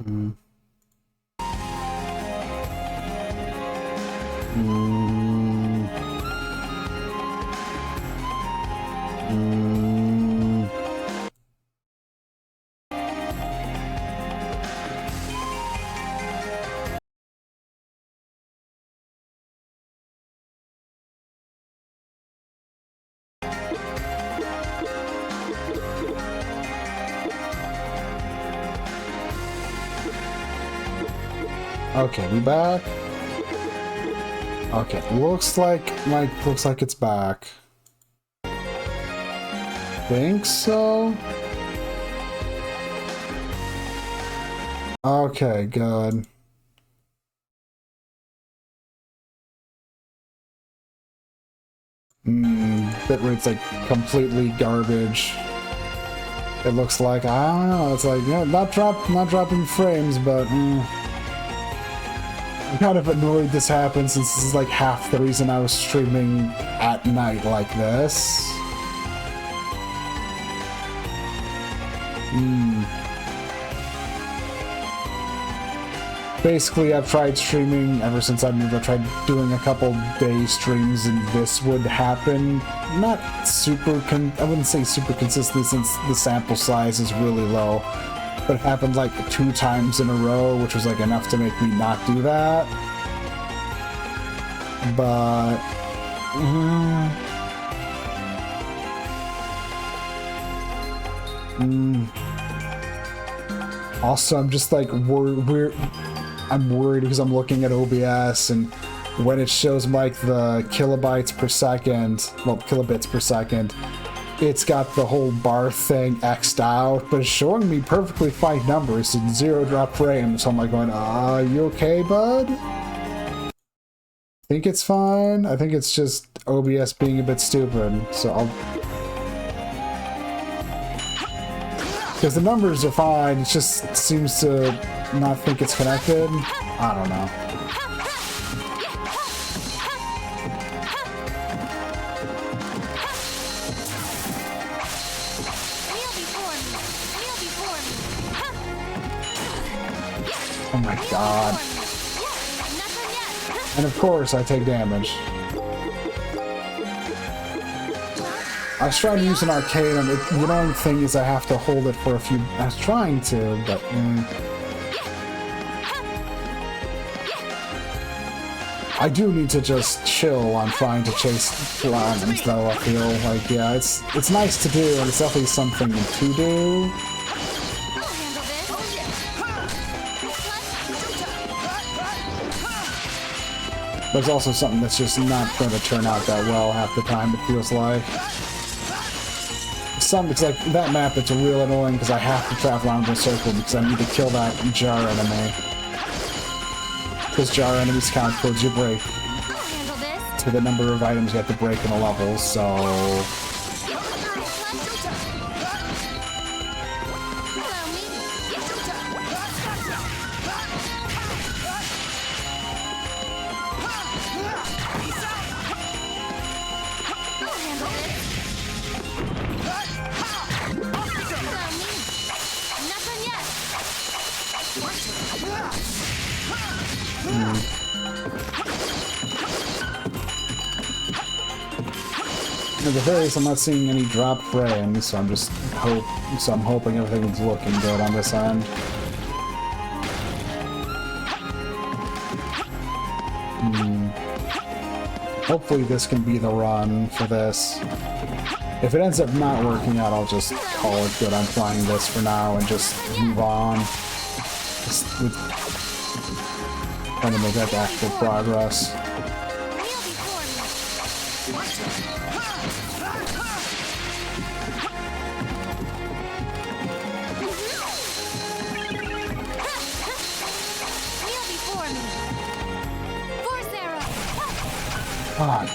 Mm. Mm. Mm. Okay, we back. Okay, looks like it's back. Think so? Okay, good. Bitrate's like completely garbage. It looks like, I don't know, it's like, yeah, not dropping frames, but I'm kind of annoyed this happened since this is like half the reason I was streaming at night like this. Basically, I've tried streaming ever since I moved. I tried doing a couple day streams and this would happen. Not super, I wouldn't say super consistent since the sample size is really low. But it happened like 2 times in a row, which was like enough to make me not do that. But... Also, I'm just like, I'm worried because I'm looking at OBS and when it shows like the kilobytes per second, well, kilobits per second, it's got the whole bar thing X'd out, but it's showing me perfectly fine numbers and 0 drop frames. So I'm like going, you okay, bud? I think it's fine. I think it's just OBS being a bit stupid. So I'll... Because the numbers are fine, it just seems to not think it's connected. I don't know. Oh my god. And of course I take damage. I was trying to use an arcade, and the annoying thing is I have to hold it for a few... I was trying to, but... I do need to just chill on trying to chase flames, though, I feel like, yeah, it's nice to do, and it's definitely something to do. But it's also something that's just not going to turn out that well half the time, it feels like. It's like, that map, it's real annoying because I have to travel around in a circle because I need to kill that jar enemy. Because jar enemies count towards your break. To the number of items you have to break in a level, so... At the very least, I'm not seeing any drop frames, so I'm just hoping everything's looking good on this end. Hopefully this can be the run for this. If it ends up not working out, I'll just call it good. I'm trying this for now and just move on. Trying to make that actual progress. God.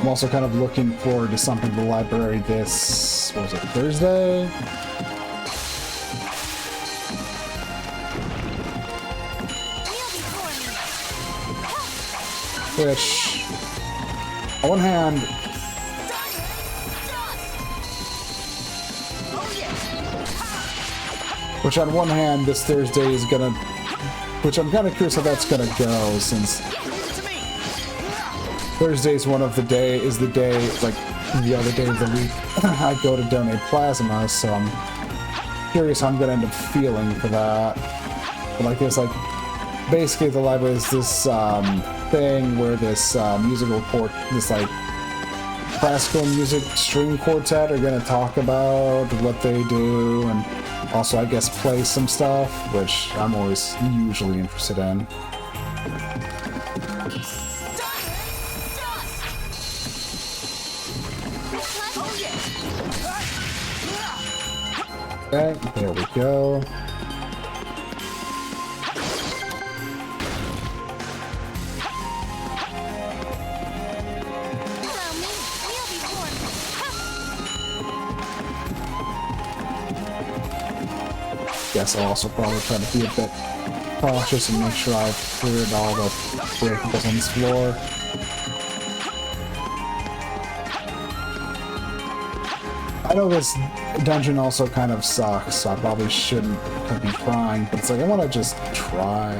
I'm also kind of looking forward to something in the library this, what was it, Thursday? Which, on one hand, Which on one hand, this Thursday is gonna... Which I'm kind of curious how that's gonna go, since Thursday is one of the day, is the day, like, the other day of the week I go to donate plasma, so I'm curious how I'm gonna end up feeling for that. But like this, like, basically the library is this thing where this musical this like classical music string quartet are gonna talk about what they do, and also I guess play some stuff, which I'm always usually interested in. Okay, there we go. Guess I'll also probably try to be a bit cautious and make sure I've cleared all the breakables on this floor. I know this dungeon also kind of sucks, so I probably shouldn't be trying, but it's like I want to just try.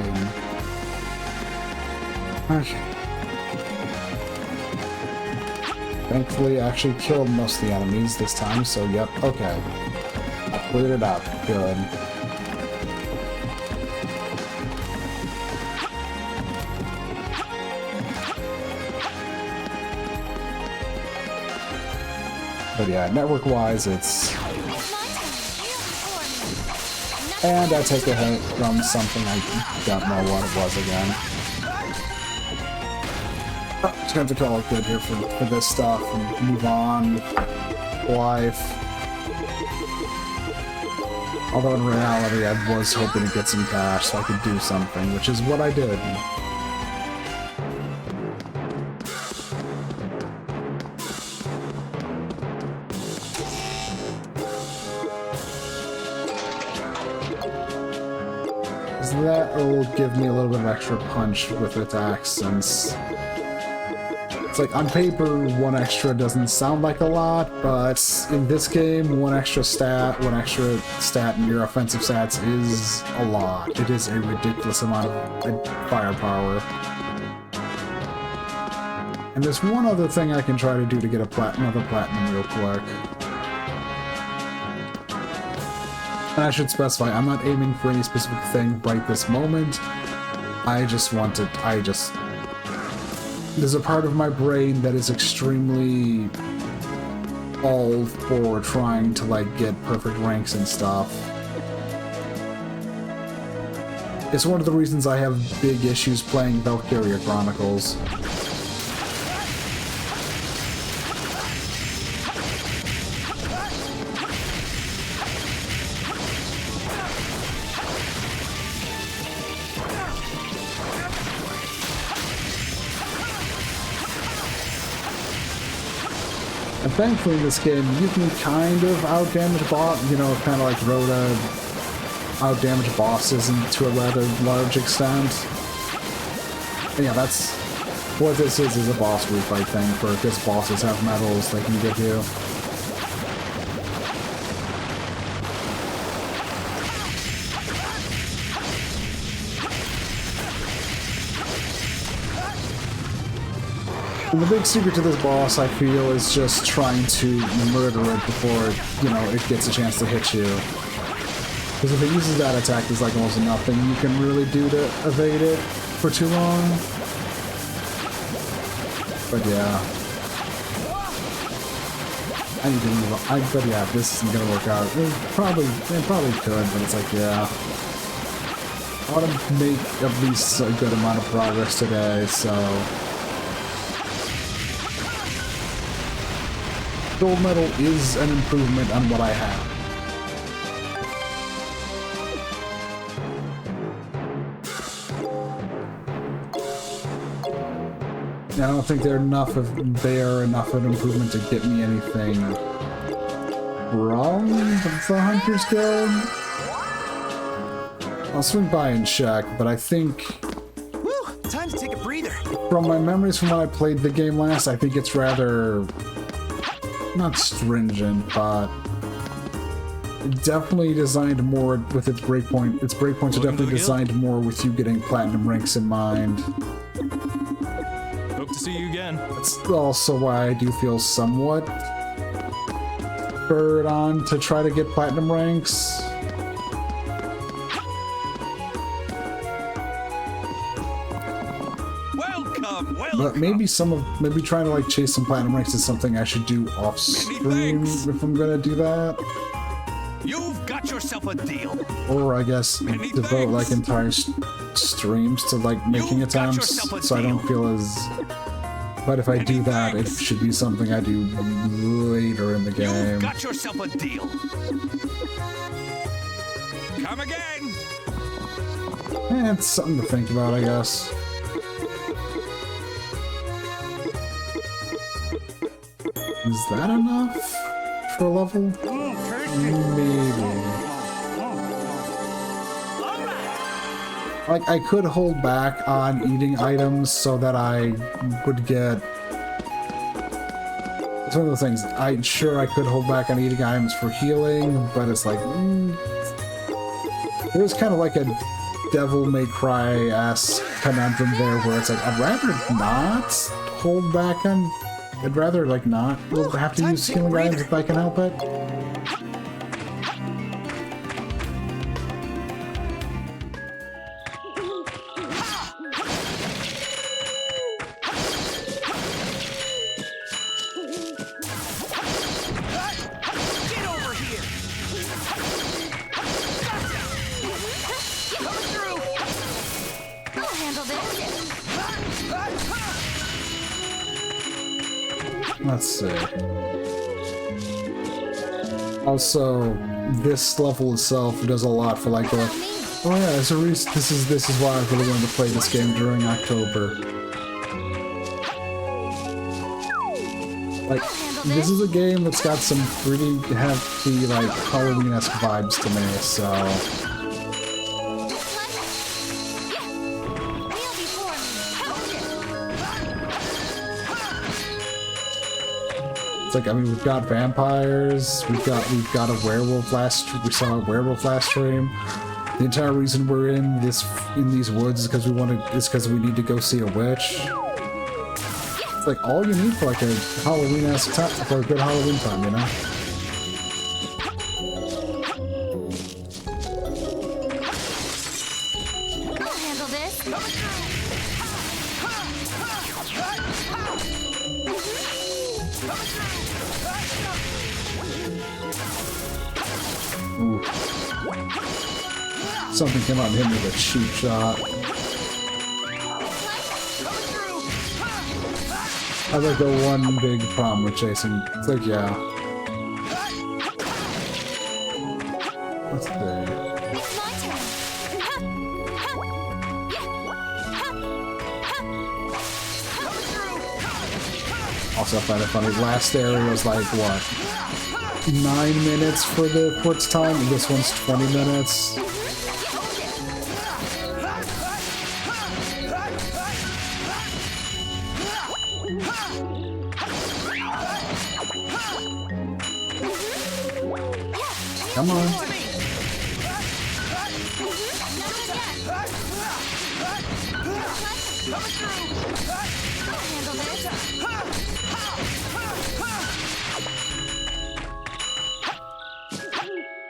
Okay. Thankfully, I actually killed most of the enemies this time, so yep, okay. I cleared it out. Good. But yeah, network-wise, it's... And I take a hit from something I don't know what it was again. Oh, just gonna have to call it good here for this stuff and move on with life. Although in reality, I was hoping to get some cash so I could do something, which is what I did. That will give me a little bit of extra punch with attacks, since it's like on paper 1 extra doesn't sound like a lot, but in this game 1 extra stat in your offensive stats is a lot. It is a ridiculous amount of firepower. And there's one other thing I can try to do to get another platinum real quick. And I should specify, I'm not aiming for any specific thing right this moment. There's a part of my brain that is extremely all for trying to, like, get perfect ranks and stuff. It's one of the reasons I have big issues playing Valkyria Chronicles. And thankfully in this game, you can kind of out-damage kind of like Rhoda out-damage bosses to a rather large extent. And yeah, that's what this is a boss refight thing, because bosses have medals they can give you. And the big secret to this boss, I feel, is just trying to murder it before, it gets a chance to hit you. Because if it uses that attack, there's like almost nothing you can really do to evade it for too long. But yeah. I need to move on. But yeah, this isn't gonna work out. It probably could, but it's like, yeah. I want to make at least a good amount of progress today, so... Gold medal is an improvement on what I have. I don't think they're enough of an improvement to get me anything from the Hunter's Guild. I'll swing by and check, but I think... Woo! Time to take a breather. From my memories from when I played the game last, I think it's rather... not stringent, but definitely designed more with its breakpoint. Its breakpoints are definitely designed more with you getting platinum ranks in mind. Hope to see you again. That's also why I do feel somewhat spurred on to try to get platinum ranks. But maybe maybe trying to like chase some platinum ranks is something I should do off stream if I'm gonna do that. You've got yourself a deal. Or I guess devote like entire streams to like making attempts, so I don't feel as. But if I do that, it should be something I do later in the game. You've got yourself a deal. Come again. It's something to think about, I guess. Is that enough for a level? Maybe. Like, I could hold back on eating items so that I would get... It's one of those things. I'm sure I could hold back on eating items for healing, but it's like... There's kind of like a Devil May Cry-ass conundrum there where it's like, I'd rather not hold back on... I'd rather, like, not have to use healing items if I can help it. Let's see. Also, this level itself does a lot for like oh yeah, there's a reason. This is why I really wanted to play this game during October. Like, this is a game that's got some pretty hefty like Halloween-esque vibes to me, so. It's like, I mean, we've got vampires, we've got a werewolf we saw a werewolf last stream. The entire reason we're in these woods is because we need to go see a witch. It's like all you need for like a Halloween-esque time, for a good Halloween time, you know? I'll handle this. Ooh. Something came out and hit me with a cheap shot. That's like the one big problem with chasing. It's like, yeah. What's there? Also, I find it funny. Last area was like, what? 9 minutes for its time, and this one's 20 minutes. Come on.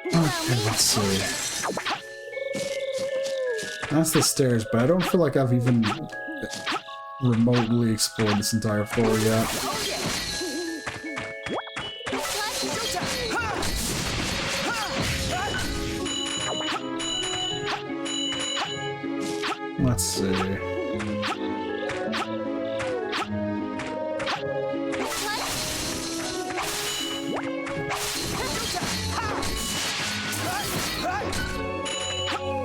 Okay, let's see. That's the stairs, but I don't feel like I've even remotely explored this entire floor yet. Let's see.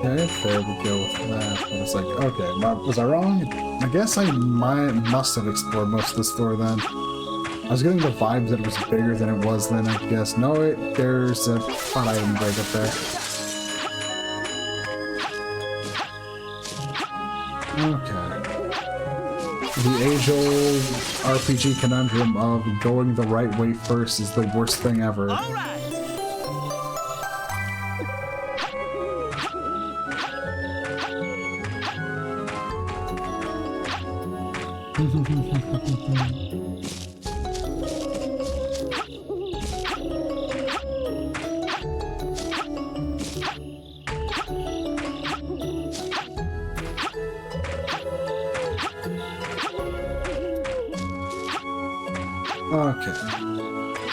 Okay, there we go with that. But it's like, okay, was I wrong? I guess I must have explored most of this floor then. I was getting the vibe that it was bigger than it was then, I guess. No, there's a fun item right up there. Okay. The age-old RPG conundrum of going the right way first is the worst thing ever. All right. Okay.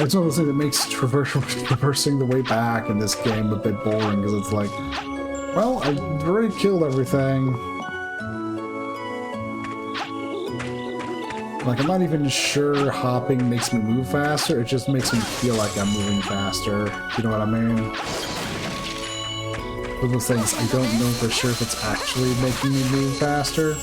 It's one of those things that makes traversing the way back in this game a bit boring, because it's like, well, I already killed everything. Like, I'm not even sure hopping makes me move faster, it just makes me feel like I'm moving faster. You know what I mean? One of those things, I don't know for sure if it's actually making me move faster.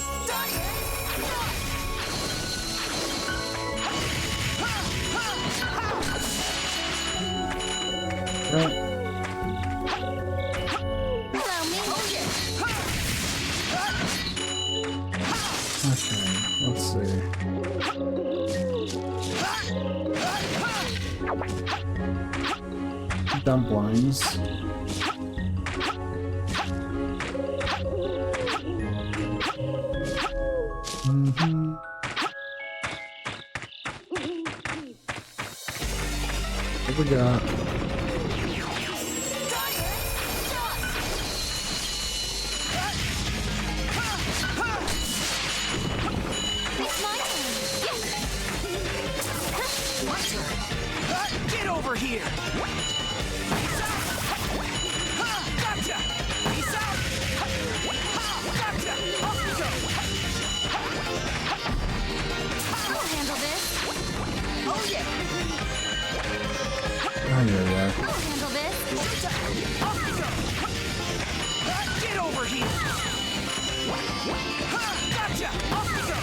Dumplings. What we got? Get over here! Gotcha! Peace out! Gotcha! Off we go! I'll handle this. Oh yeah! Oh, yeah. I'll handle this. Off we go! Get over here! Gotcha! Off we go!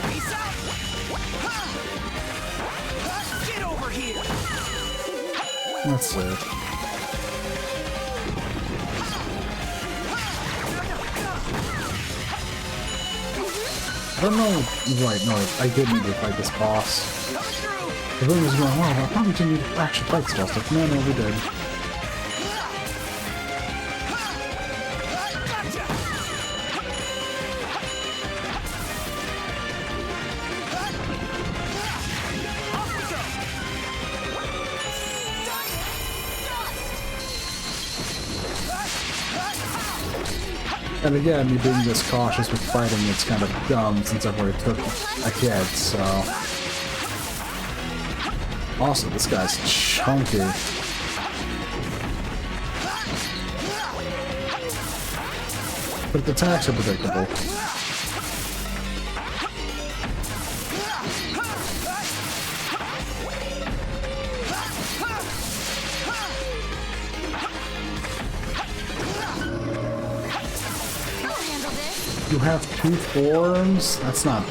Peace out! Get over here! That's it. I don't know. Right, no, I did need to fight this boss. Everyone was going, well, I probably didn't need to actually fight this boss. Like, no, we did. And again, me being this cautious with fighting, it's kind of dumb since I've already took a hit, so... Also, this guy's chunky. But the attacks are predictable. You have two forms? That's not...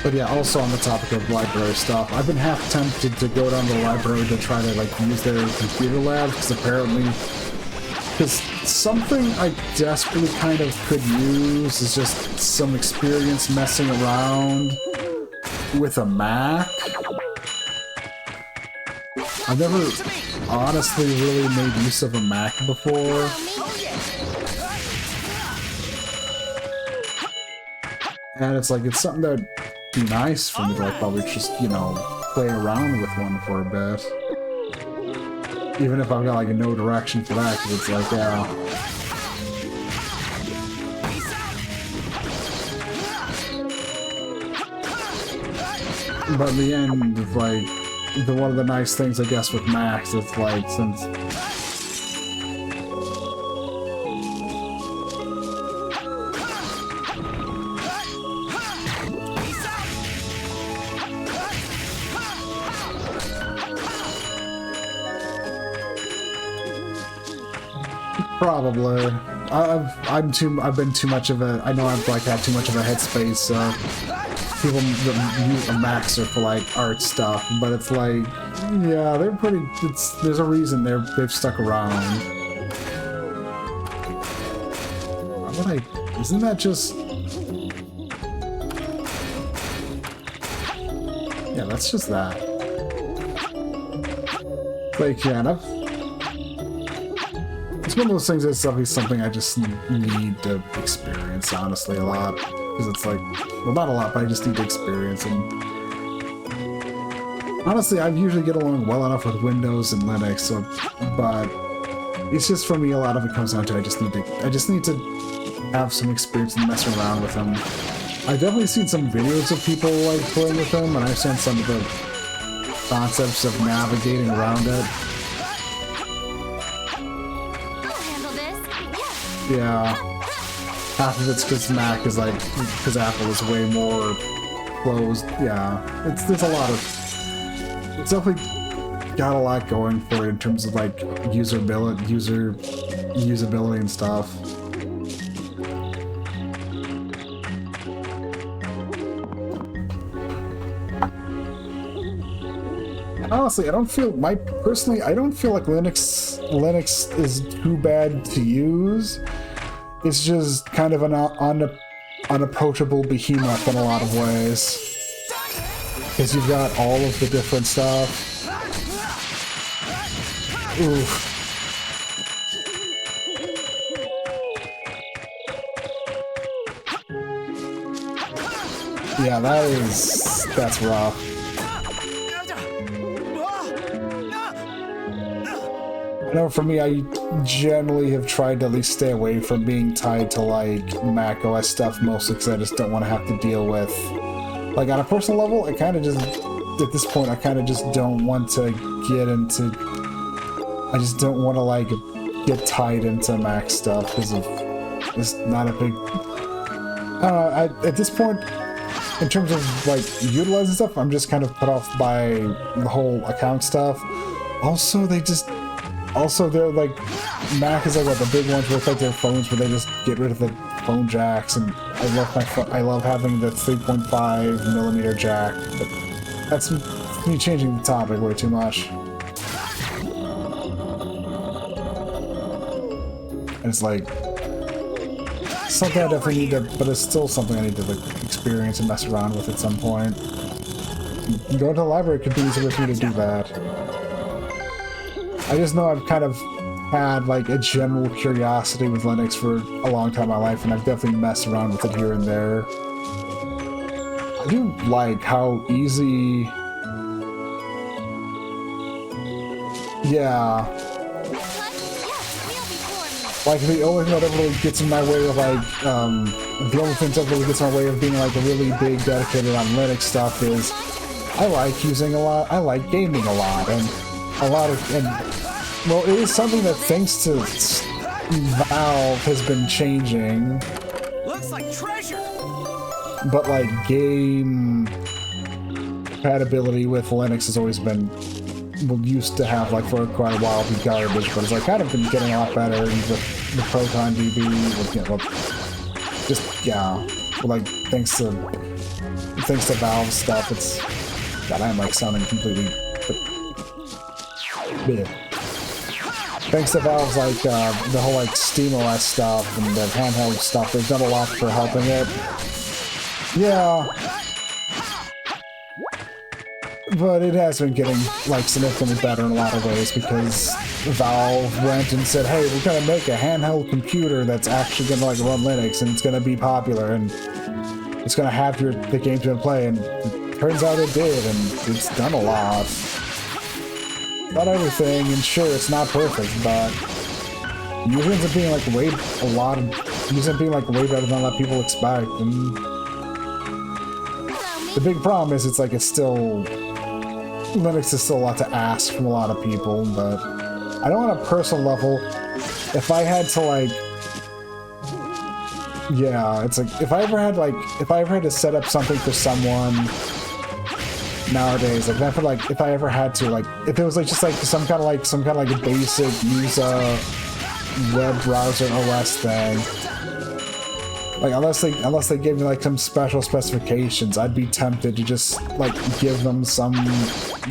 But yeah, also on the topic of library stuff, I've been half tempted to go down to the library to try to like use their computer labs, because apparently... Because something I desperately kind of could use is just some experience messing around with a Mac. I've never honestly really made use of a Mac before. And it's like, it's something that would be nice for me to like probably just, you know, play around with one for a bit. Even if I've got like no direction for that, because it's like, yeah. But in the end, it's like, one of the nice things I guess with Macs, it's like, since... Probably. I've been too much of a... I know I've like had too much of a headspace, so... People that use Macs are for like art stuff, but it's like... Yeah, they're pretty... there's a reason they've stuck around. Isn't that just... Yeah, that's just that. Like, yeah, and it's one of those things that's definitely something I just need to experience, honestly, a lot. Because it's like, well, not a lot, but I just need to experience. And honestly, I usually get along well enough with Windows and Linux, so, but it's just for me, a lot of it comes down to I just need to have some experience and mess around with them. I've definitely seen some videos of people like playing with them, and I've seen some of the concepts of navigating around it. I'll handle this. Yes. Yeah. Half of it's because Mac is like, because Apple is way more closed. Yeah. There's a lot of, it's definitely got a lot going for it in terms of like usability and stuff. Honestly, I don't feel like Linux is too bad to use. It's just kind of an unapproachable behemoth in a lot of ways. Because you've got all of the different stuff. Oof. Yeah, that's rough. I know for me, I generally have tried to at least stay away from being tied to like Mac OS stuff, mostly because I just don't want to have to deal with, like on a personal level, I kind of just, at this point, I kind of just don't want to get into, I just don't want to like get tied into Mac stuff because of, it's not a big, I don't know, at this point, in terms of like utilizing stuff, I'm just kind of put off by the whole account stuff. Also, they're like, Mac is like what the big ones with like their phones where they just get rid of the phone jacks, and I love having the 3.5mm jack, but that's me changing the topic way too much. And it's like something I definitely need to, but it's still something I need to like experience and mess around with at some point. Going to the library could be easier for me to do that. I just know I've kind of had like a general curiosity with Linux for a long time in my life, and I've definitely messed around with it here and there. I do like how easy... Yeah. Like the only thing that ever really gets in my way of like, the only thing that really gets in my way of being like a really big dedicated on Linux stuff is I like using a lot, I like gaming a lot, and well, it is something that thanks to Valve has been changing. Looks like treasure. But like game compatibility with Linux has always been, well, used to have like for quite a while be garbage, but it's like kind of been getting a lot better with the Proton DB, with, you know, just yeah, like thanks to Valve stuff. It's God, I'm like sounding completely. Yeah. Thanks to Valve's like the whole like SteamOS stuff and the handheld stuff, they've done a lot for helping it. Yeah. But it has been getting like significantly better in a lot of ways because Valve went and said, hey, we're gonna make a handheld computer that's actually gonna like run Linux and it's gonna be popular and it's gonna have the games to play, and it turns out it did, and it's done a lot. Not everything, and sure, it's not perfect, but usually ends up being like way better than a lot of people expect. And the big problem is it's still Linux is still a lot to ask from a lot of people. But I know on a personal level, if I had to like, yeah, it's like if I ever had to set up something for someone nowadays, like if I ever had to, like if it was like just like some kind of like a basic use a web browser OS thing, like unless they gave me like some special specifications, I'd be tempted to just like give them some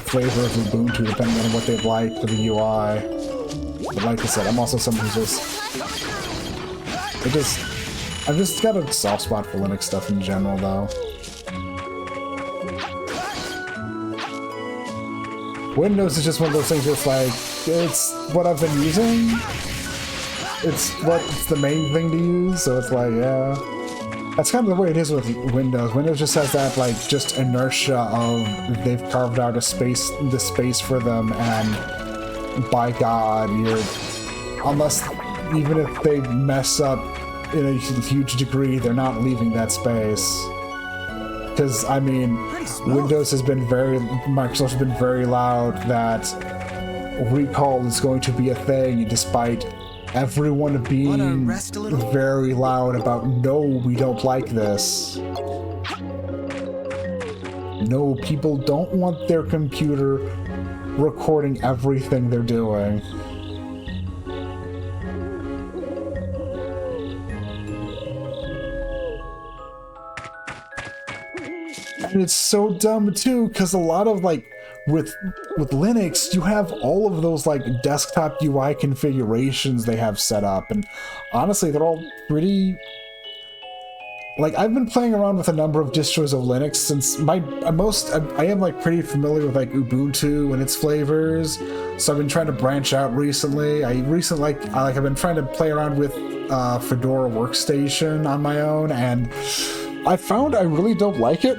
flavor of Ubuntu depending on what they'd like for the UI. But like I said, I'm also someone who's I've just got a soft spot for Linux stuff in general though. Windows is just one of those things where it's like, it's what I've been using. It's the main thing to use, so it's like, yeah. That's kind of the way it is with Windows. Windows just has that, like, just inertia of they've carved out the space for them, and by God, unless, even if they mess up in a huge degree, they're not leaving that space. Because, I mean, Microsoft has been very loud that recall is going to be a thing, despite everyone being very loud about, no, we don't like this. No, people don't want their computer recording everything they're doing. And it's so dumb too, because a lot of, like, with Linux, you have all of those, like, desktop UI configurations they have set up, and honestly, they're all pretty... Like, I've been playing around with a number of distros of Linux since I am, like, pretty familiar with, like, Ubuntu and its flavors, so I've been trying to branch out recently. I've been trying to play around with Fedora Workstation on my own, and I found I really don't like it.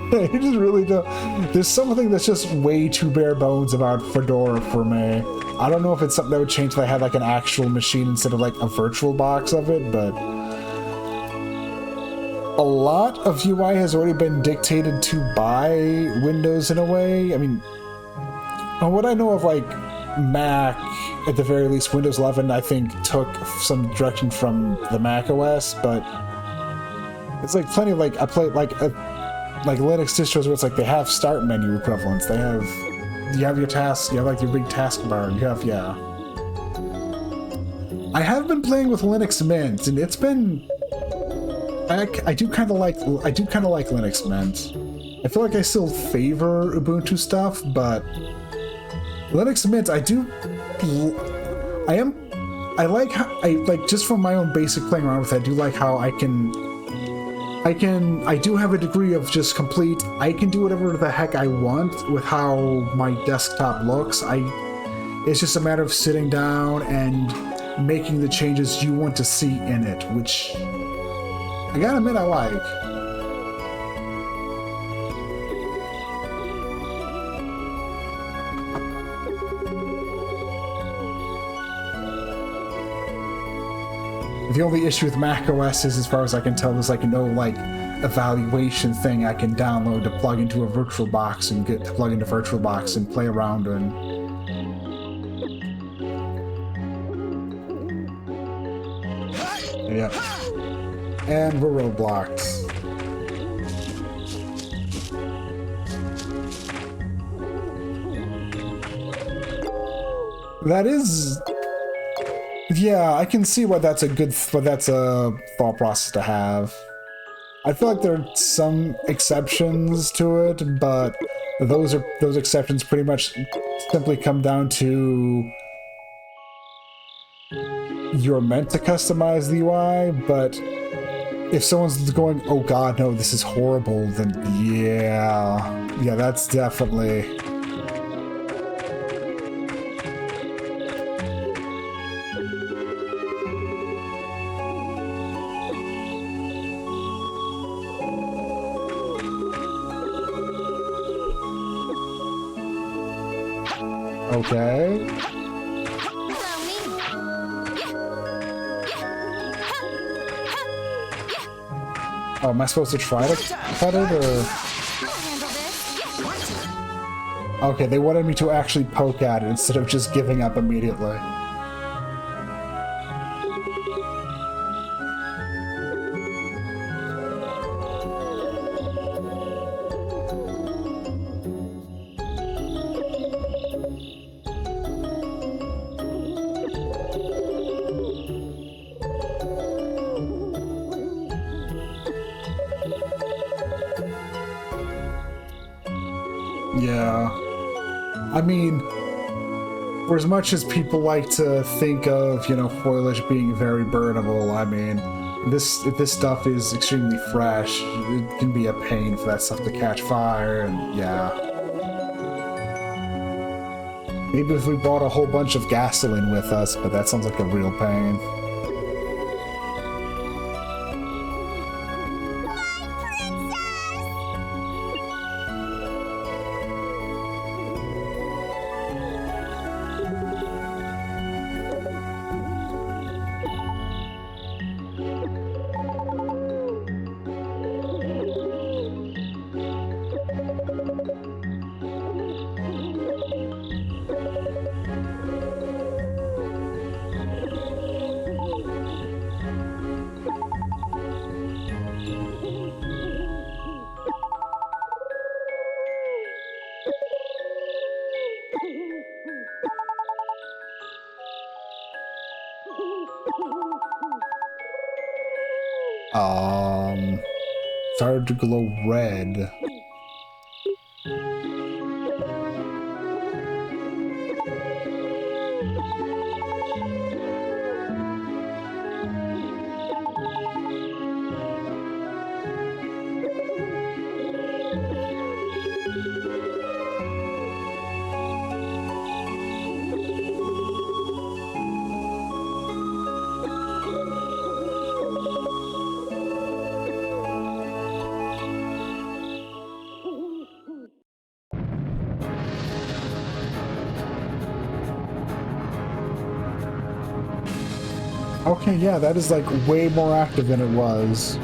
I just really don't. There's something that's just way too bare bones about Fedora for me. I don't know if it's something that would change if I had, like, an actual machine instead of, like, a virtual box of it, but a lot of UI has already been dictated to by Windows in a way. I mean, from what I know of, like, Mac, at the very least, Windows 11, I think, took some direction from the Mac OS, but it's, like, plenty of, like, I play, like Linux distros where it's like they have start menu equivalents. You have your tasks, you have, like, your big taskbar, yeah. I have been playing with Linux Mint, and it's been... I do kind of like Linux Mint. I feel like I still favor Ubuntu stuff, but Linux Mint, just from my own basic playing around with it, I do like how I do have a degree of just complete, I can do whatever the heck I want with how my desktop looks. It's just a matter of sitting down and making the changes you want to see in it, which I gotta admit I like. The only issue with Mac OS is, as far as I can tell, there's, like, no, like, evaluation thing I can download to plug into a VirtualBox and get to plug into VirtualBox and play around in. Yep. And we're roadblocked. That is... Yeah, I can see why that's a thought process to have. I feel like there are some exceptions to it, but those exceptions pretty much simply come down to you're meant to customize the UI, but if someone's going, oh god, no, this is horrible, then yeah, that's definitely... Okay. Oh, am I supposed to try to cut it, or...? Okay, they wanted me to actually poke at it instead of just giving up immediately. Yeah. I mean, for as much as people like to think of, foliage being very burnable, I mean, if this stuff is extremely fresh, it can be a pain for that stuff to catch fire, and yeah. Maybe if we brought a whole bunch of gasoline with us, but that sounds like a real pain. Started to glow red. Okay, yeah, that is like way more active than it was.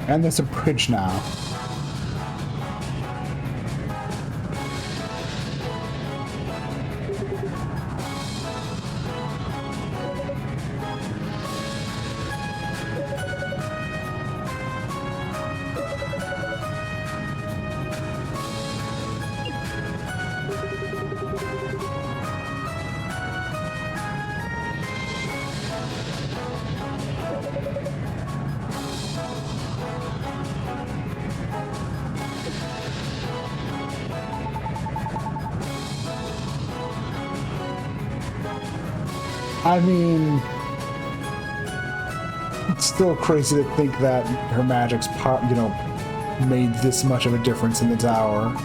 And there's a bridge now. I mean, it's still crazy to think that her magic's made this much of a difference in the tower.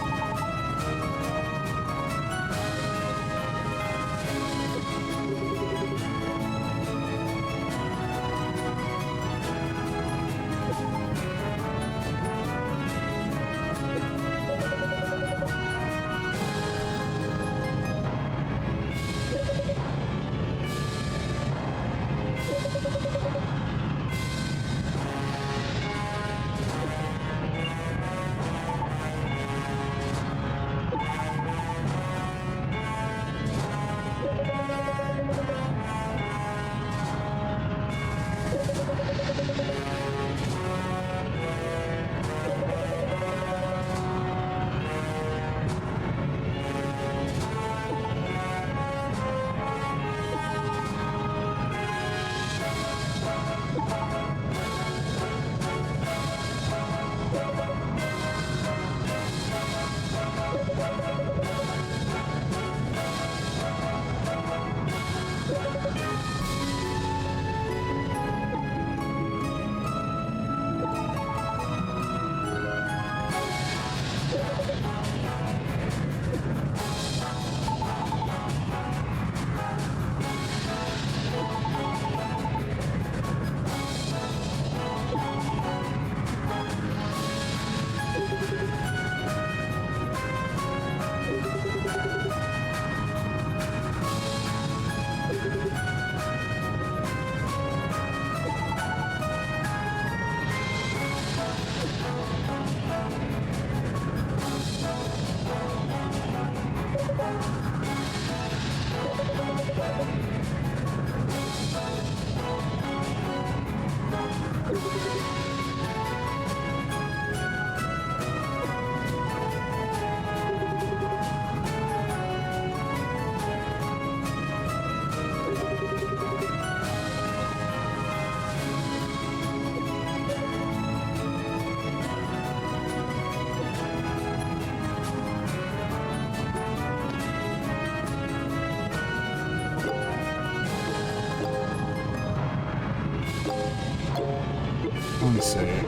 Let me see.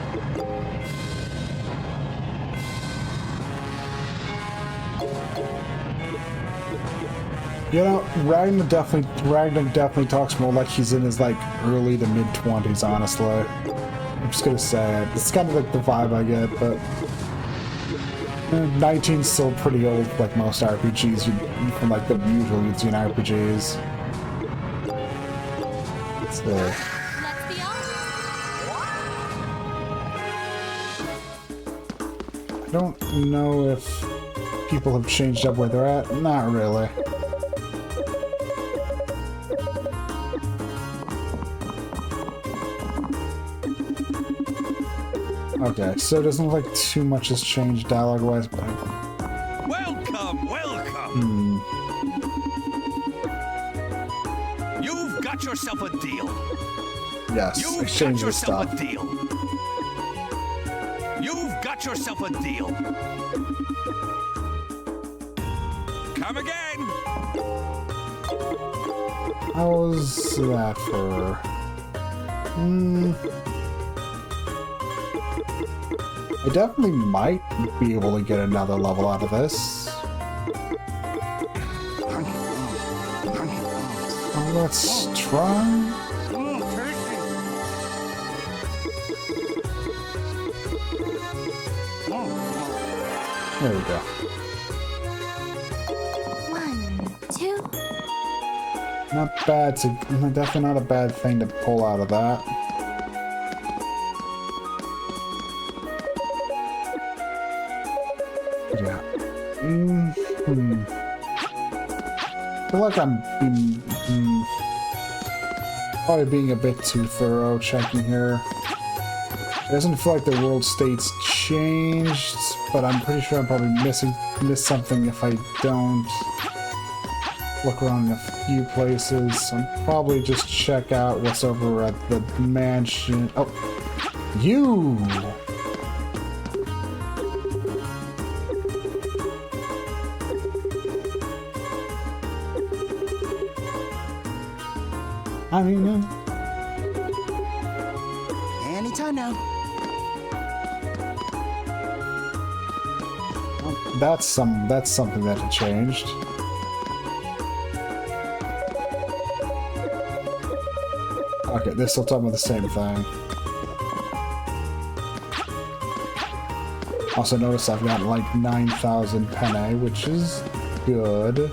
You know, Ragnar definitely talks more like he's in his like early to mid 20s, honestly. I'm just gonna say it. It's kind of like the vibe I get, but 19's still pretty old, like most RPGs from like the usual you'd see in RPGs. It's Let's be I don't know if people have changed up where they're at. Not really. Okay, so it doesn't look like too much has changed dialogue-wise, but... Welcome, welcome! You've got yourself a deal. Yes, You've exchange got the yourself stuff. a deal. You've got yourself a deal. Come again. How's that for... I definitely might be able to get another level out of this. So let's try. There we go. 1, 2. Not bad to... Definitely not a bad thing to pull out of that. Yeah. I feel like I'm probably being a bit too thorough checking here. It doesn't feel like the world state's changed, but I'm pretty sure I'm probably miss something if I don't look around in a few places. So I'm probably just check out what's over at the mansion. Oh, you! I mean, Anytime now. that's something that had changed. Okay, they're still talking about the same thing. Also notice I've got like 9,000 penne, which is good.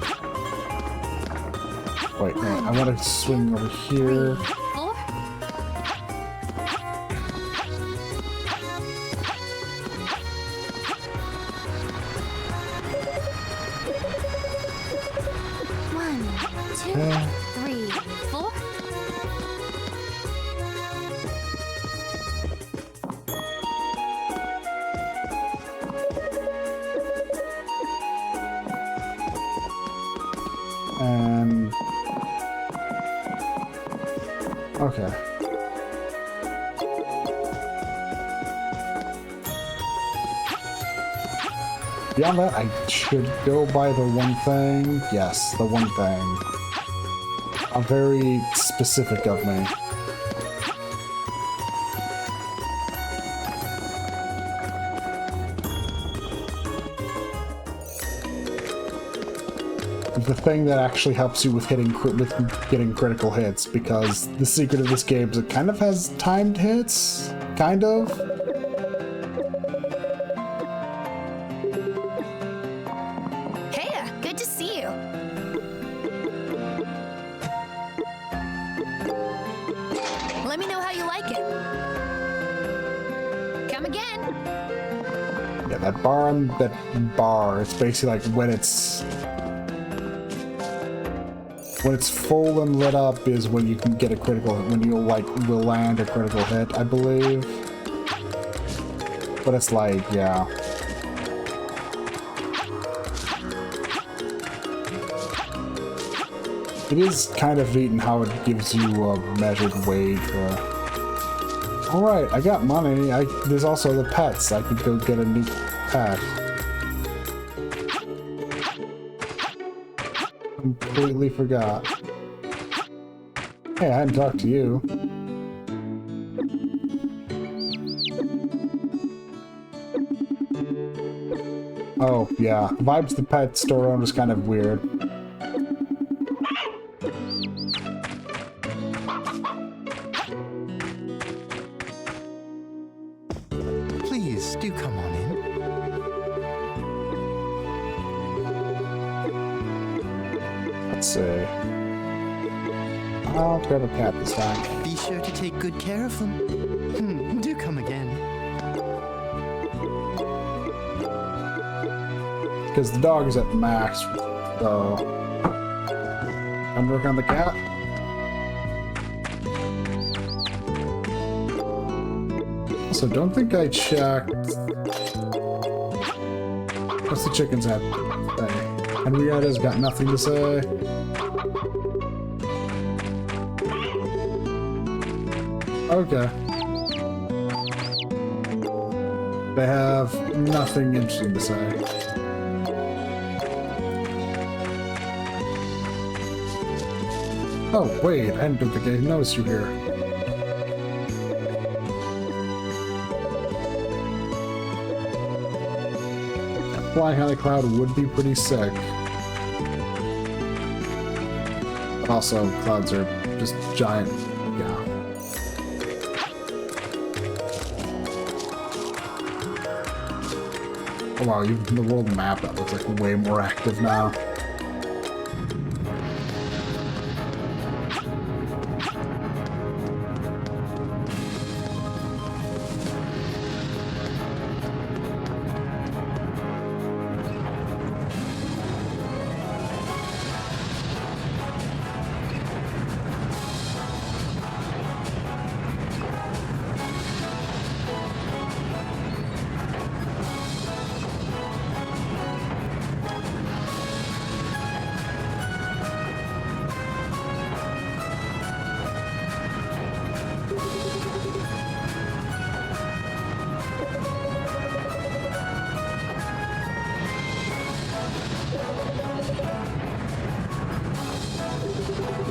Wait, man, I want to swing over here. 4. One, 2, 3, 4. And... okay. Beyond that, I should go by the one thing. Yes, the one thing. Very specific of me. The thing that actually helps you with getting critical hits, because the secret of this game is it kind of has timed hits, kind of. Hey, good to see you. Let me know how you like it. Come again. Yeah, that bar, it's basically like when it's full and lit up is when you can get a critical hit, when you'll land a critical hit, I believe. But it's like, yeah. It is kind of neat in how it gives you a measured weight. Alright, I got money. There's also the pets. I could go get a new pet. Completely forgot. Hey, I hadn't talked to you. Oh, yeah. Vibes the pet store owner is kind of weird. Do come on in. Let's see. I'll grab a cat this time. Be sure to take good care of them. Do come again. Because the dog is at max, so I'm working on the cat. Also, don't think I checked. What's the chicken's at? Henrietta's got nothing to say. Okay. They have nothing interesting to say. Oh, wait, I didn't think I noticed you here. Flying on a cloud would be pretty sick. But also, clouds are just giant. Yeah. Oh wow, even the world map, that looks like way more active now.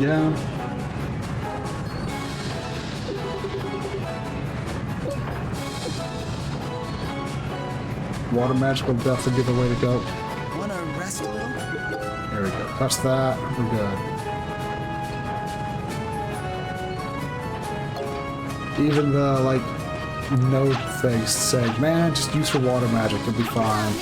Yeah. Water magic will definitely be the way to go. Wanna rest a little? There we go. Touch that. We're good. Even the, like, node face saying, man, just use your water magic. It'll be fine.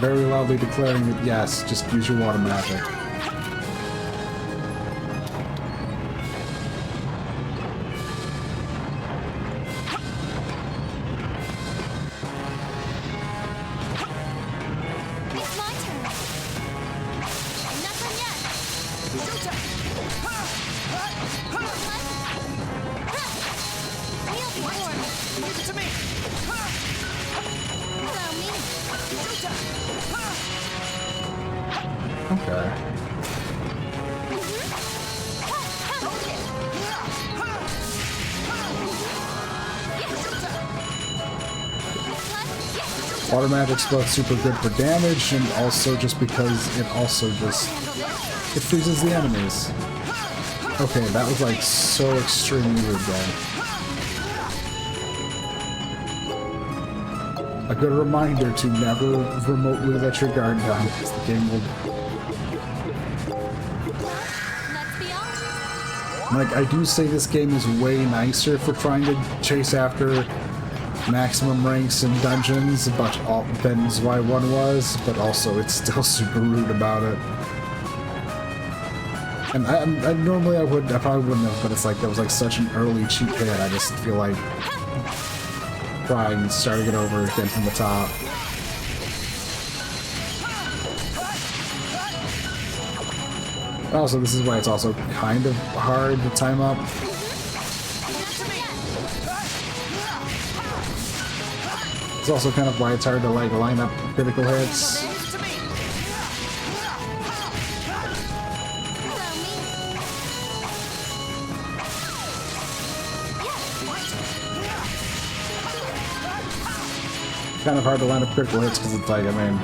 Very loudly declaring that, yes, just use your water magic. It's my turn. I'm not done yet. We'll be warm. Give it to me. Allow me. Okay. Water magic's both super good for damage and also just because it also just it freezes the enemies. Okay, that was like so extremely rude then. A good reminder to never remotely let your guard down because the game will. Let's be off. Like, I do say this game is way nicer for trying to chase after maximum ranks in dungeons than Zwei 1 was, but also it's still super rude about it. And I normally I probably wouldn't have, but it's like that was like such an early cheat hit. I just feel like trying and starting it over again from the top. Also, this is why it's also kind of hard to time up. It's also kind of why it's hard to like line up critical hits. Kind of hard to line up critical hits because it's like, I mean,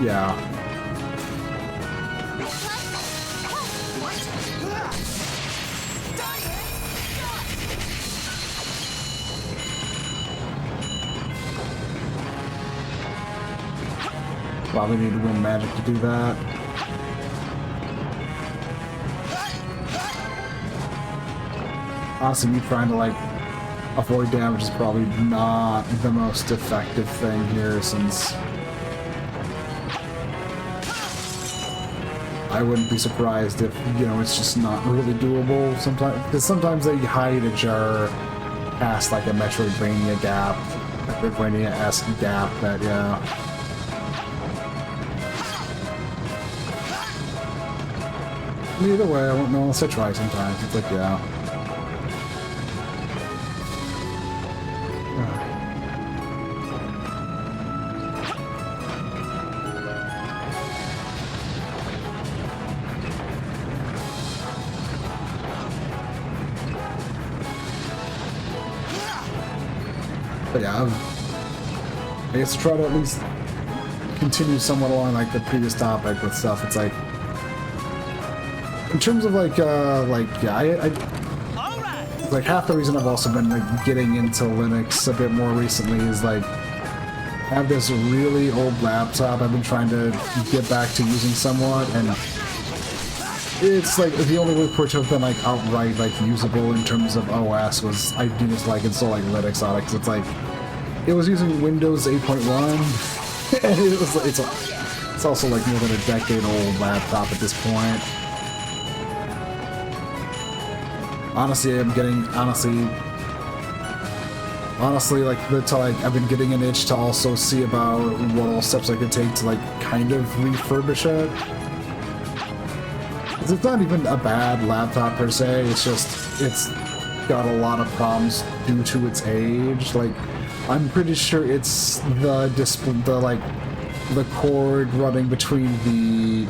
yeah. Probably need to win magic to do that. Honestly, me trying to like avoid damage is probably not the most effective thing here, since I wouldn't be surprised if, you know, it's just not really doable sometimes, because sometimes they hide a jar past like a Metroidvania gap, Metroidvania-esque gap that, yeah. Either way, I won't know unless I try sometimes. It's like, yeah. But yeah, I guess to try to at least continue somewhat along like the previous topic with stuff. It's like, in terms of like yeah, I like half the reason I've also been like getting into Linux a bit more recently is like I have this really old laptop I've been trying to get back to using somewhat, and it's like the only way for it to have been like outright like usable in terms of OS was I do just like install like Linux on it, because it's like it was using Windows 8.1 and it was it's also like more than a decade old laptop at this point. Honestly, I'm getting honestly like I've been getting an itch to also see about what all steps I could take to like kind of refurbish it. It's not even a bad laptop per se, it's just it's got a lot of problems due to its age. Like I'm pretty sure it's the cord running between the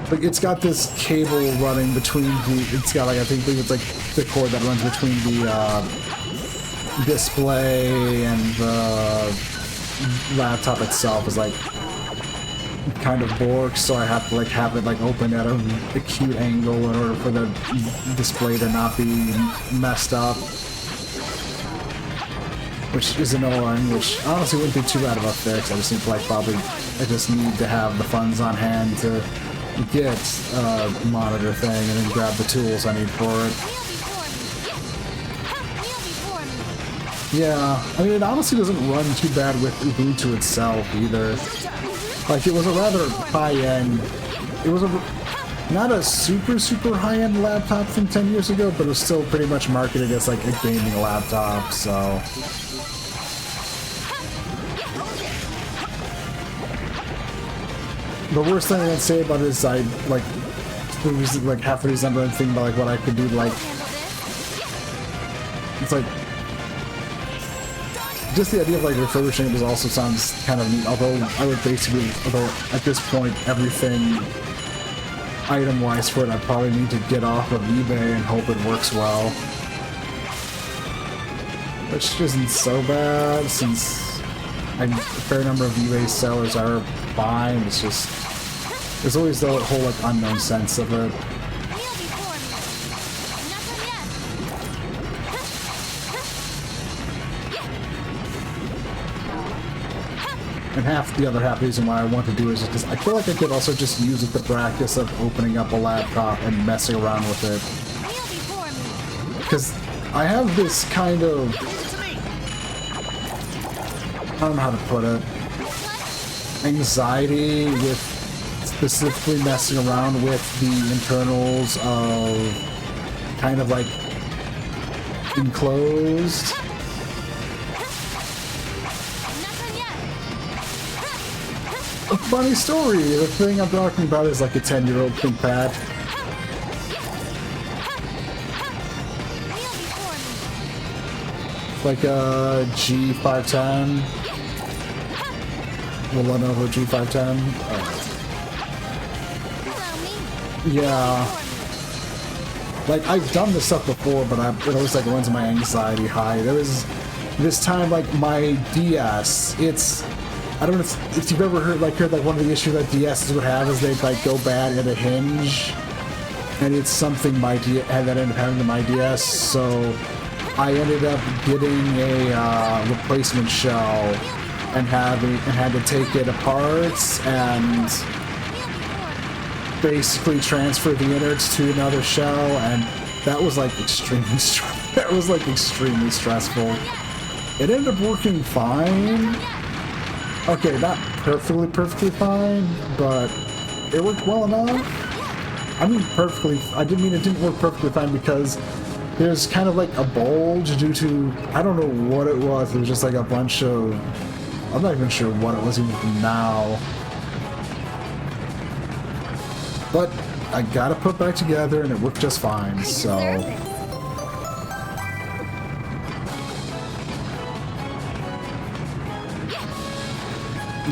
like it's got this cable running between the it's got like I think it's like the cord that runs between the display and the laptop itself is like kind of borked, so I have to like have it like open at an acute angle in order for the display to not be messed up, which is annoying, which honestly wouldn't be too bad of a fix. I just need to like I just need to have the funds on hand to get a monitor thing and then grab the tools I need for it. Yeah, I mean it honestly doesn't run too bad with Ubuntu itself either. Like, it was a rather high-end, it was not a super high-end laptop from 10 years ago, but it was still pretty much marketed as, like, a gaming laptop, so... The worst thing I can say about it is half the reason I'm thinking about, like, what I could do, like... It's like... Just the idea of like refurbishing it also sounds kind of neat, although I would basically, at this point everything item-wise for it I probably need to get off of eBay and hope it works well. Which isn't so bad since a fair number of eBay sellers are fine, it's just, there's always the whole like unknown sense of it. And the other half reason why I want to do it is because I feel like I could also just use it to practice of opening up a laptop and messing around with it. Because I have this kind of... I don't know how to put it. Anxiety with specifically messing around with the internals of kind of like enclosed. A funny story, the thing I'm talking about is like a 10-year-old ThinkPad. Like a G510. The Lenovo G510. Yeah. Like, I've done this stuff before, but it always like runs my anxiety high. There was this time, like, my DS, I don't know if you've ever heard like one of the issues that DSs would have is they'd like go bad at a hinge, and it's something that ended up having to my DS. So I ended up getting a replacement shell and had to take it apart and basically transfer the innards to another shell, and that was like extremely extremely stressful. It ended up working fine. Okay, not perfectly fine, but it worked well enough. I mean I didn't mean it didn't work perfectly fine because there's kind of like a bulge due to, I don't know what it was. It was just like a bunch of, I'm not even sure what it was even now. But I got it put back together and it worked just fine, so.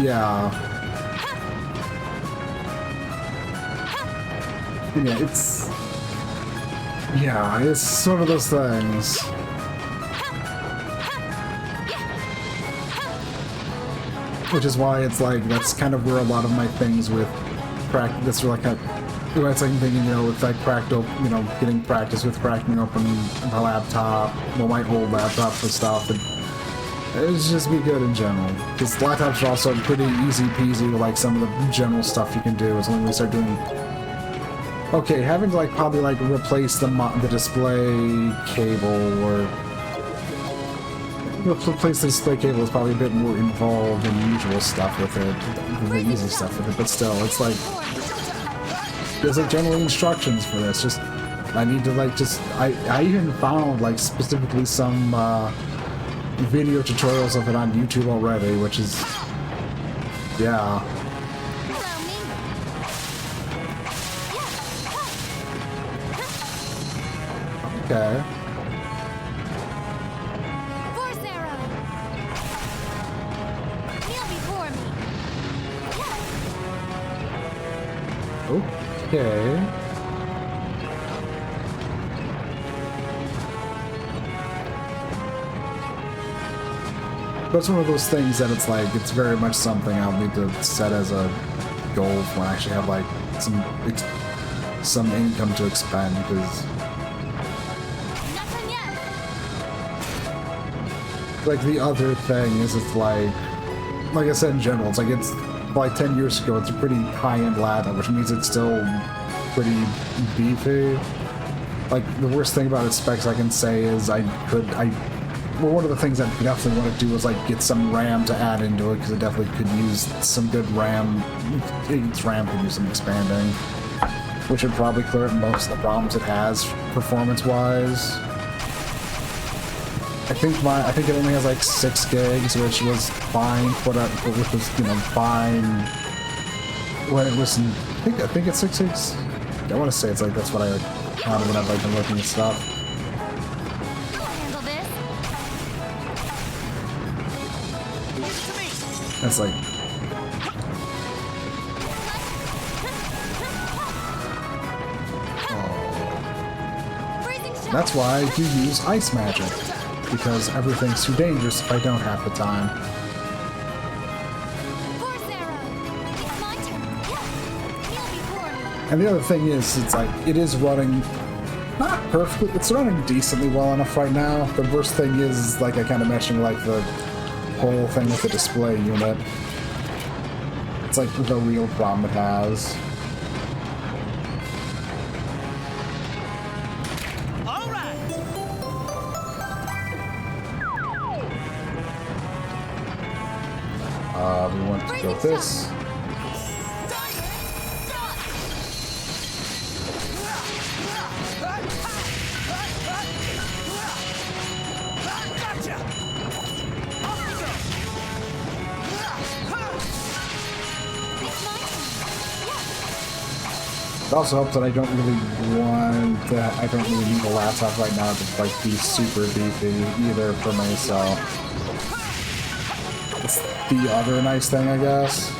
Yeah. Yeah, it's one of those things. Which is why it's like, that's kind of where a lot of my things with practice, like, it's like thinking, you know, with like getting practice with cracking open my laptop, well, my old laptop for stuff, and it's just be good in general. Because laptops are also pretty easy peasy with like some of the general stuff you can do as long as we start doing. Okay, having to like probably like replace the display cable or replace the display cable is probably a bit more involved than usual stuff with it, the easy stuff with it. But still, it's like there's like general instructions for this. Just I need to like I even found like specifically some video tutorials of it on YouTube already, which is yeah. Okay. Force arrow. Kneel before me. Okay. But it's one of those things that it's like, it's very much something I'll need to set as a goal when I actually have like some income to expend, because Nothing yet. like the other thing is it's like I said in general, it's like 10 years ago, it's a pretty high-end laptop, which means it's still pretty beefy. Like the worst thing about its specs I can say is well, one of the things I definitely want to do is like get some RAM to add into it, because it definitely could use some good RAM. Its RAM could use some expanding, which would probably clear up most of the problems it has performance-wise. I think it only has like 6 gigs, which was fine, which was fine when it was. I think it's 6 gigs. I want to say it's like that's what I counted when I've like been looking at stuff. I'll handle this. That's like. Freezing shot. That's why I do use ice magic, because everything's too dangerous if I don't have the time. Force arrow. It's my turn. Kneel before me. And the other thing is, it's like, it is running, not perfectly, it's running decently well enough right now. The worst thing is, like I kind of mentioned, like the whole thing with the display unit. It's like the real problem it has. All right. We want to go with this. Gotcha. Off we go. It's my turn. It also helps that I don't really need a laptop right now to like be super beefy either for me, so it's the other nice thing, I guess.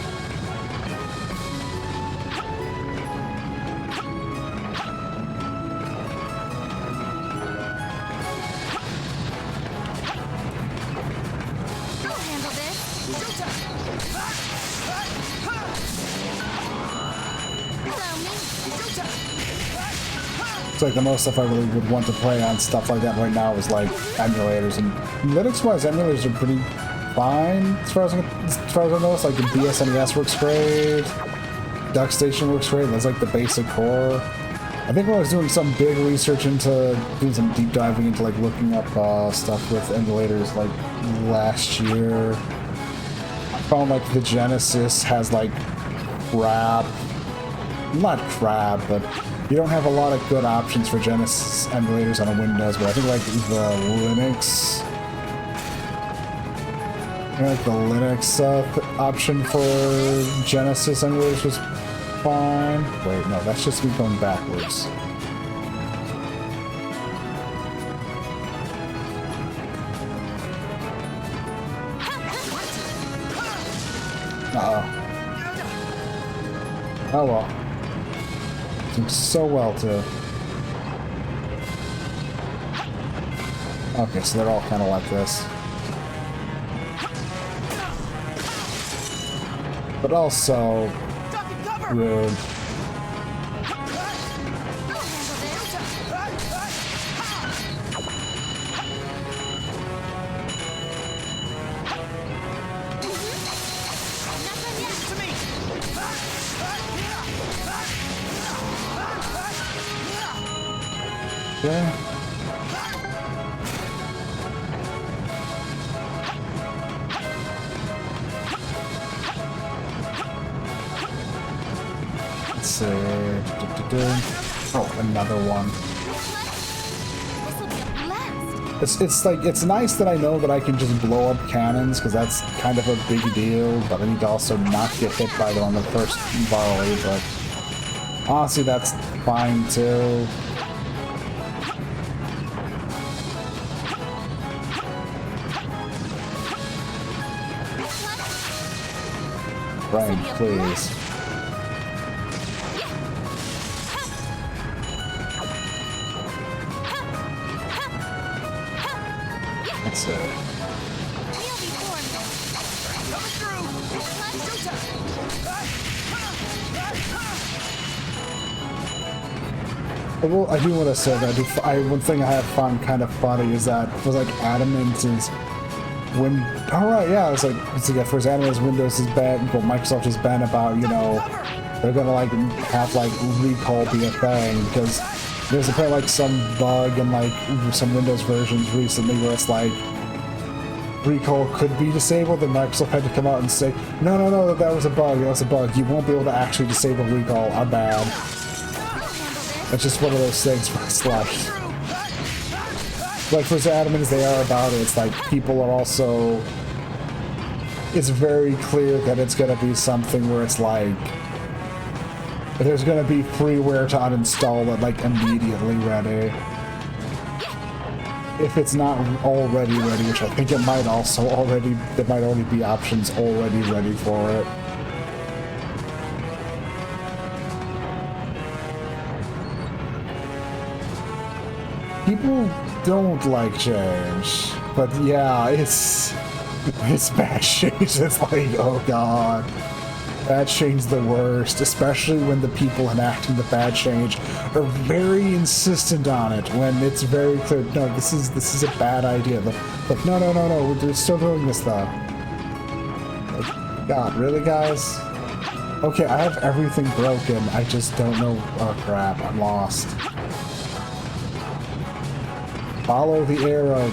I'll handle this. Allow me. It's like the most stuff I really would want to play on stuff like that right now is like emulators, and Linux-wise, emulators are pretty fine as far as I know. It's like the BSNES works great, DuckStation works great. That's like the basic core. I think when I was doing some big research into doing some deep diving into like looking up stuff with emulators like last year, I found like the Genesis has like crap, not crap, but you don't have a lot of good options for Genesis emulators on a Windows. But I think like the Linux option for Genesis emulators was fine. Wait, no, that's just me going backwards. Uh-oh. Oh well. Seems so well too. Okay, so they're all kind of like this. But also rude. Yeah. Let's see. Oh, another one. It's like, it's nice that I know that I can just blow up cannons, because that's kind of a big deal, but I need to also not get hit by them on the first volley, but honestly that's fine too. Right, please. That's it. Well, I do want to say that one thing I have found kind of funny is that it was like Adamant is when. Alright, yeah, it's like at first Adamant's Windows is bad, but Microsoft is bad about, you know, they're gonna like have like recall be a thing, because there's apparently like some bug in like some Windows versions recently where it's like recall could be disabled, and Microsoft had to come out and say, no, that was a bug, you won't be able to actually disable recall, our bad. It's just one of those things where it's like for as adamant as they are about it, it's like people are also, it's very clear that it's going to be something where it's like there's going to be freeware to uninstall it like immediately ready. If it's not already ready, which I think it might also already, there might already be options already ready for it. People don't like change, but yeah, it's bad change. It's like, oh god, bad change the worst, especially when the people enacting the bad change are very insistent on it, when it's very clear, no, this is a bad idea. But no, we're still doing this though. Like, god, really guys? Okay, I have everything broken, I just don't know. Oh crap, I'm lost. Follow the arrow.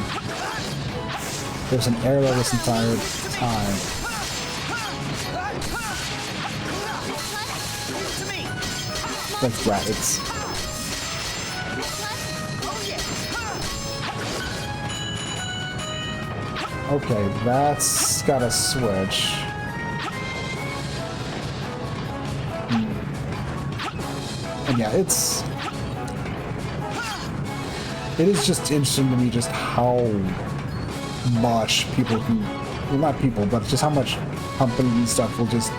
There's an arrow this entire time. That's right, it's... Okay, that's gotta switch. And yeah, it is just interesting to me just how much people can, well not people, but just how much companies and stuff will just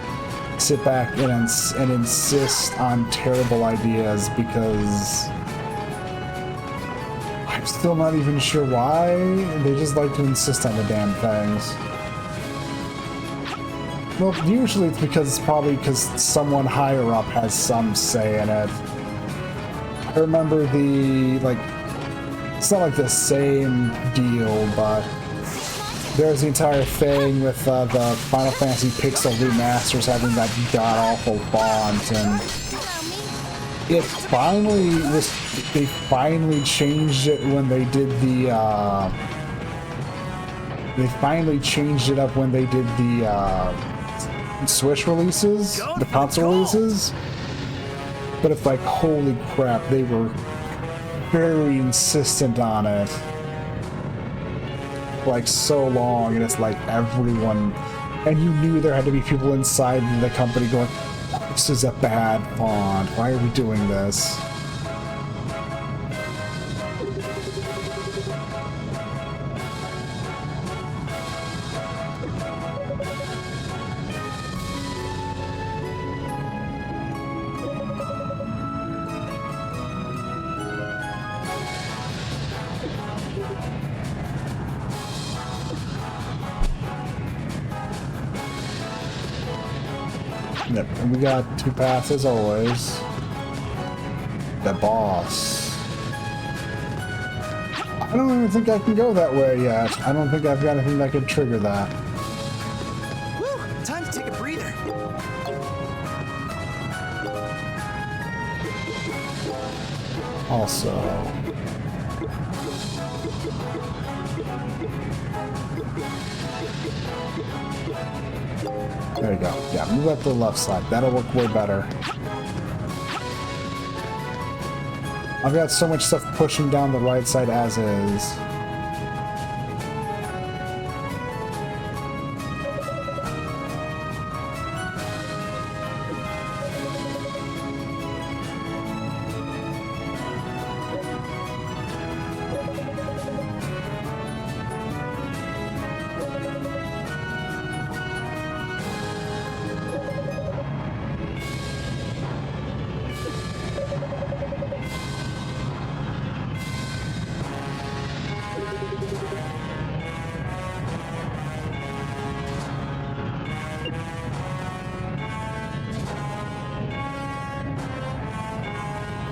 sit back and insist on terrible ideas, because I'm still not even sure why. They just like to insist on the damn things. Well, usually it's probably because someone higher up has some say in it. I remember the, like, it's not like the same deal, but there's the entire thing with the Final Fantasy Pixel remasters having that god-awful font, and it finally was, they finally changed it when they did the, they finally changed it up when they did the, Switch releases, the console releases. But it's like, holy crap, they were very insistent on it. Like, so long, and it's like everyone... And you knew there had to be people inside the company going, this is a bad font, why are we doing this? Yep, and we got two paths as always. The boss. I don't even think I can go that way yet. I don't think I've got anything that can trigger that. Woo! Time to take a breather. Also... There you go. Yeah, move up to the left side. That'll work way better. I've got so much stuff pushing down the right side as is.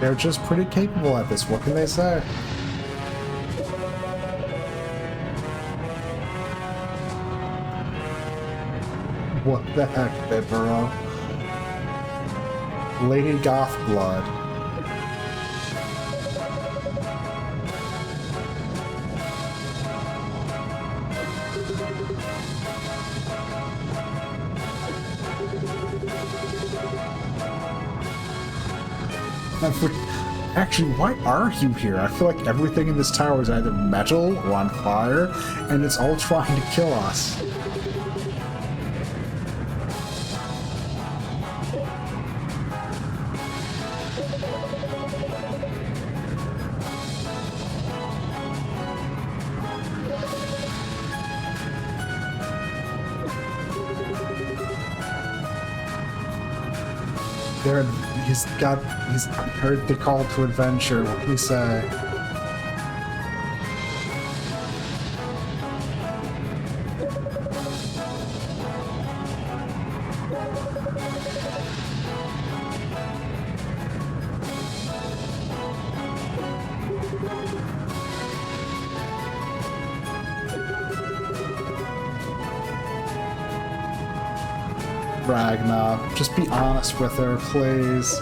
They're just pretty capable at this. What can they say? What the heck, Biburo? Lady Gothblood. Actually, why are you here? I feel like everything in this tower is either metal or on fire, and it's all trying to kill us. He's heard the call to adventure. What can he say? Ragnar, just be honest with her, please.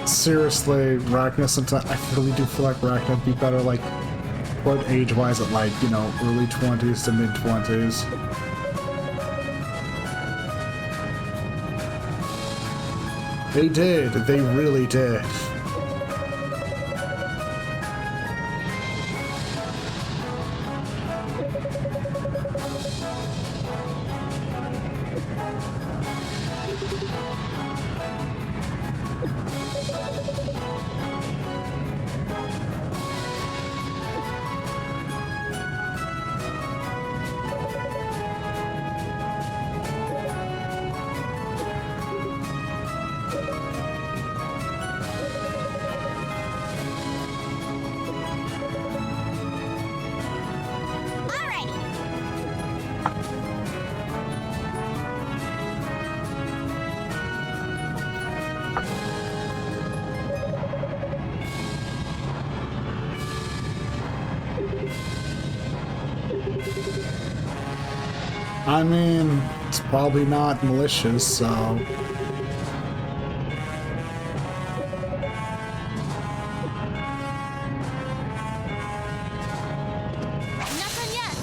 seriously, Ragna sometimes, I really do feel like Ragna would be better, like, what age-wise at, like, you know, early 20s to mid-20s. They did. They really did. I mean, it's probably not malicious, so... Nothing yet.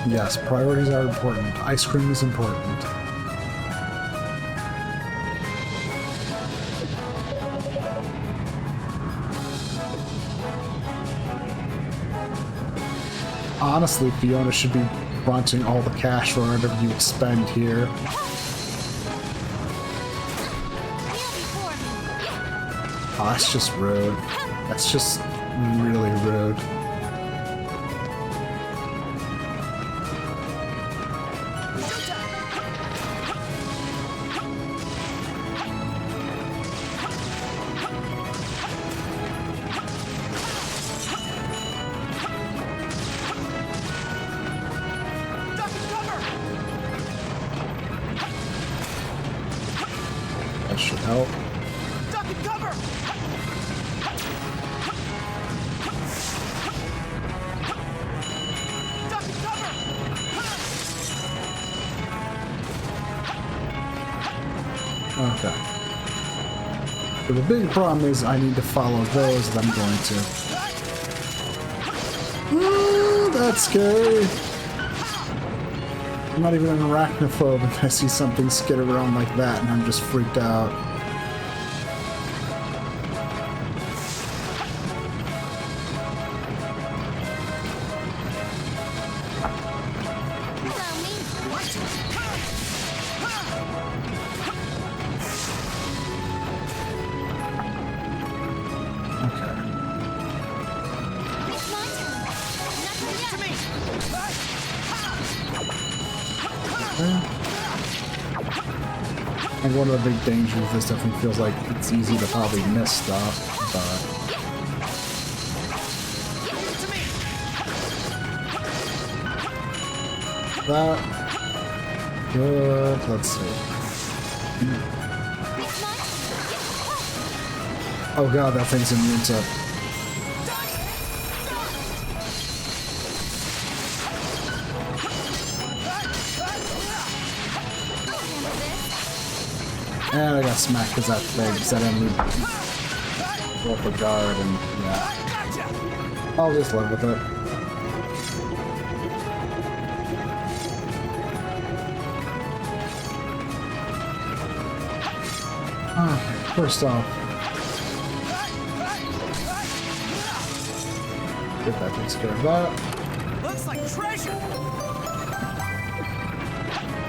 Yes, priorities are important. Ice cream is important. Honestly, Fiona should be fronting all the cash for whatever you expend here. Kneel before me. Oh, that's just rude. That's just really rude. That should help. Duck and cover! Duck and cover! Okay. But the big problem is I need to follow those that I'm going to. Ooh, that's scary. I'm not even an arachnophobe if I see something skitter around like that and I'm just freaked out. Follow me. Okay. It's my turn. Nothing yet. To me! And one of the big dangers of this definitely feels like it's easy to probably miss stuff, but... To me! That... Good, let's see. It's my turn. Oh god, that thing's immune to... I'll handle this. And I got smacked because that thing said I need to go up a guard and yeah. Gotcha! I'll just live with it. Okay, first off. Good, that takes care of that. Looks like treasure.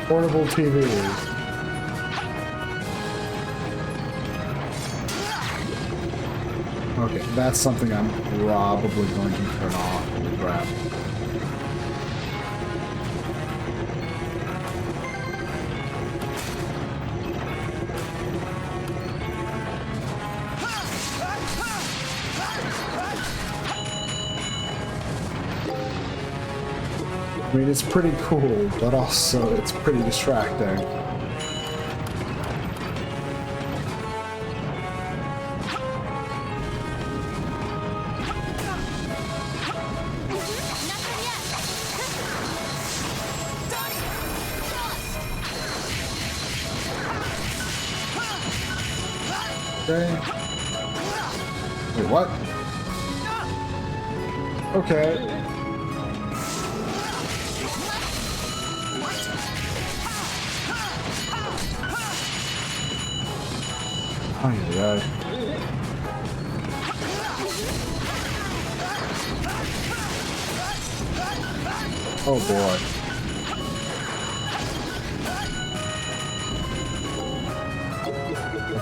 Portable TV. Okay, that's something I'm probably going to turn off and grab. I mean, it's pretty cool, but also it's pretty distracting. Okay. Wait, what? Okay. Oh, yeah. Oh boy.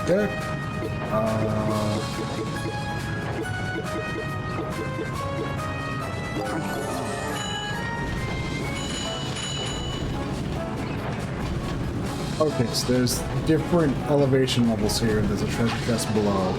Okay. Okay, so there's different elevation levels here, and there's a treasure chest below.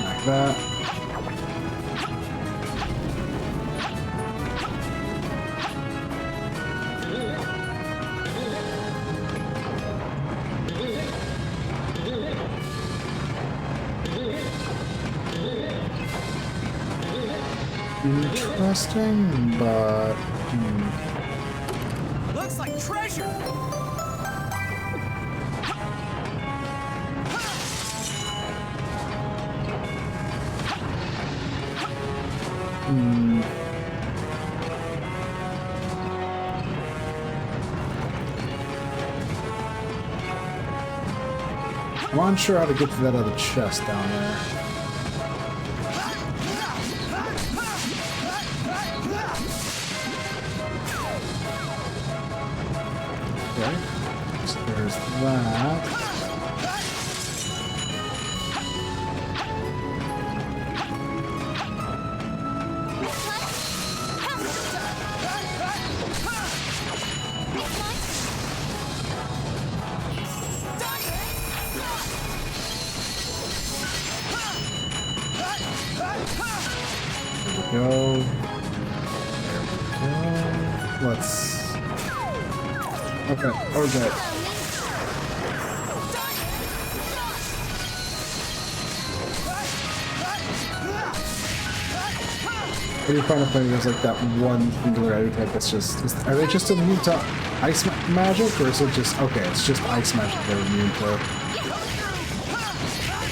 Like that. Interesting, but Looks like treasure. I'm unsure how to get to that other chest down there. Okay, so there's that. There we go. Let's... Okay, okay. What do you find funny? There's like that one singular item type that's just... Are they just immune to ice magic, or is it just... Okay, it's just ice magic they're immune to.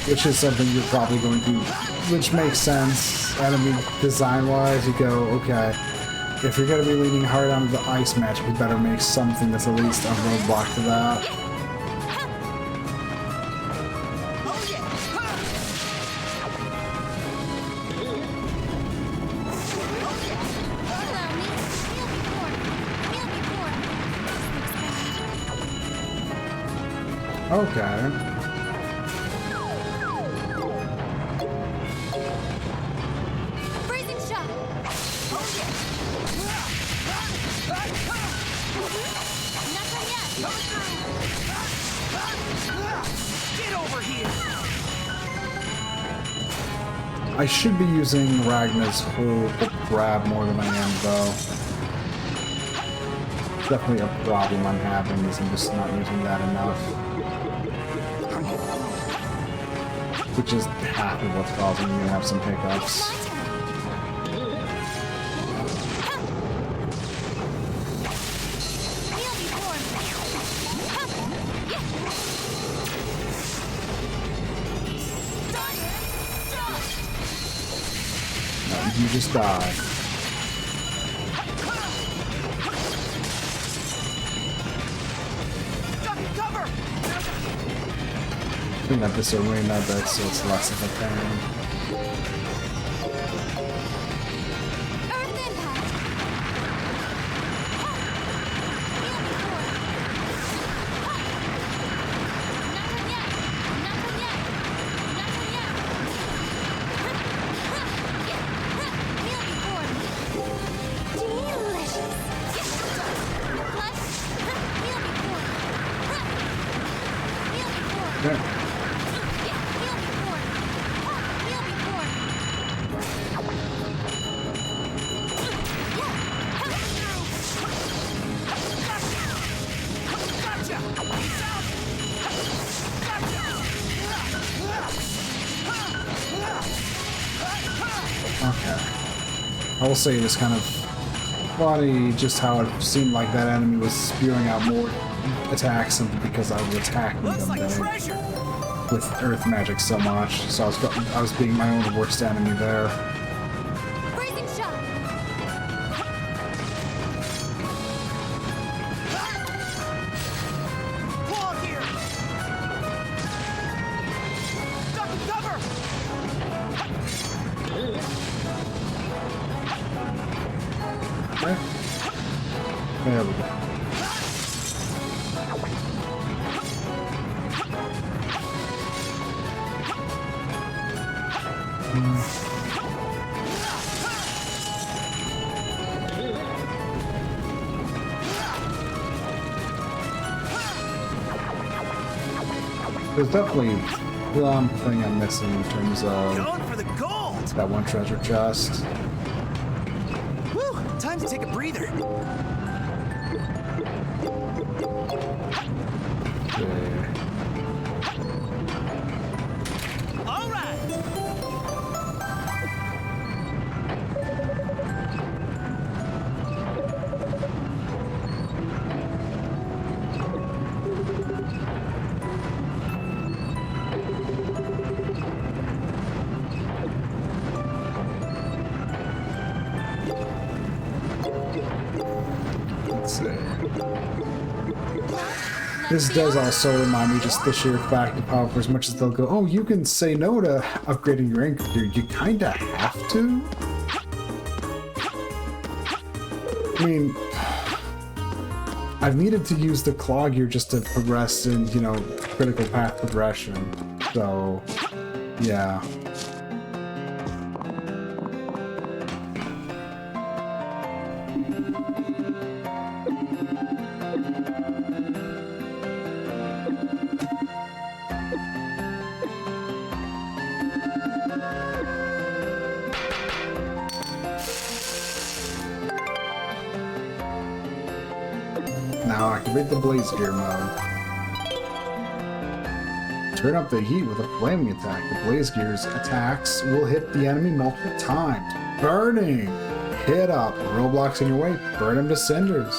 Which is something you're probably going to... Which makes sense. Enemy design-wise, you go, okay, if you're going to be leaning hard on the ice magic, you better make something that's at least a roadblock to that. Okay. Get over here. I should be using Ragna's hold to grab more than I am, though. Definitely a problem I'm having is I'm just not using that enough. Which is half of what's causing me to have some hiccups. you just die. Duck and cover! Clean up this arena a bit so it's less of a pain. Earth impact. Okay. Gotcha! He's out! Okay. I will say it is kind of funny just how it seemed like that enemy was spewing out more attacks simply because I was attacking Looks them like then treasure! with earth magic so much. So I was being my own worst enemy there. Freezing shot. Wall here! Duck and cover! Okay. There we go. There's definitely something I'm missing in terms of Going for the gold! that one treasure chest. Woo! Time to take a breather. Okay. All right! Let's see. This does also remind me just the sheer fact of how, for as much as they'll go, oh, you can say no to upgrading your ink gear, you kinda have to. I mean, I've needed to use the claw gear just to progress in, you know, critical path progression. So, yeah. Now activate the blaze gear mode. Turn up the heat with a flaming attack. The blaze gear's attacks will hit the enemy multiple times. Burning! Hit up. Roadblocks in your way. Burn them to cinders.